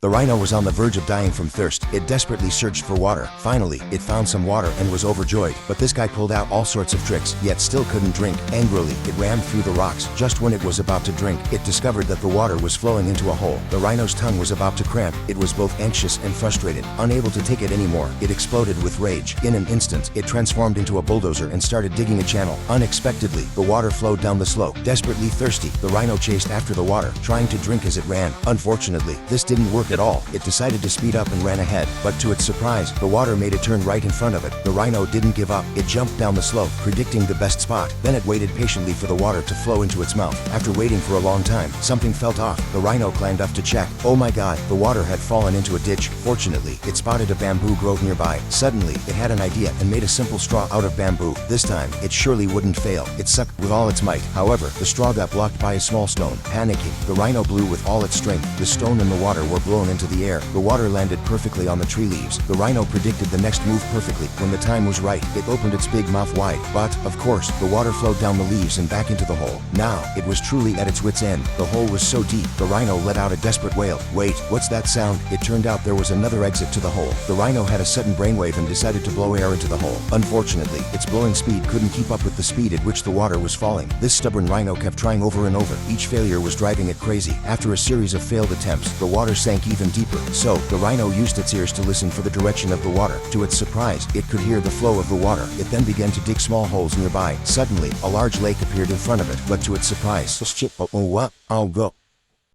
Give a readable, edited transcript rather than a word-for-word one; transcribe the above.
The rhino was on the verge of dying from thirst. It desperately searched for water. Finally, it found some water and was overjoyed. But this guy pulled out all sorts of tricks, yet still couldn't drink. Angrily, it rammed through the rocks. Just when it was about to drink, it discovered that the water was flowing into a hole. The rhino's tongue was about to cramp. It was both anxious and frustrated. Unable to take it anymore, it exploded with rage. In an instant, it transformed into a bulldozer and started digging a channel. Unexpectedly, the water flowed down the slope. Desperately thirsty, the rhino chased after the water, trying to drink as it ran. Unfortunately, this didn't work at all. It decided to speed up and ran ahead, but to its surprise, the water made it turn right in front of it. The rhino didn't give up. It jumped down the slope, predicting the best spot. Then it waited patiently for the water to flow into its mouth. After waiting for a long time, something felt off. The rhino climbed up to check. Oh my god, the water had fallen into a ditch. Fortunately, it spotted a bamboo grove nearby. Suddenly, it had an idea and made a simple straw out of bamboo. This time, it surely wouldn't fail. It sucked with all its might. However, the straw got blocked by a small stone. Panicking, the rhino blew with all its strength. The stone and the water were blown into the air. The water landed perfectly on the tree leaves. The rhino predicted the next move perfectly. When the time was right, it opened its big mouth wide. But, of course, the water flowed down the leaves and back into the hole. Now, it was truly at its wit's end. The hole was so deep, the rhino let out a desperate wail. Wait, what's that sound? It turned out there was another exit to the hole. The rhino had a sudden brainwave and decided to blow air into the hole. Unfortunately, its blowing speed couldn't keep up with the speed at which the water was falling. This stubborn rhino kept trying over and over. Each failure was driving it crazy. After a series of failed attempts, the water sank even deeper. So, the rhino used its ears to listen for the direction of the water. To its surprise, it could hear the flow of the water. It then began to dig small holes nearby. Suddenly, a large lake appeared in front of it, but to its surprise, I'll go.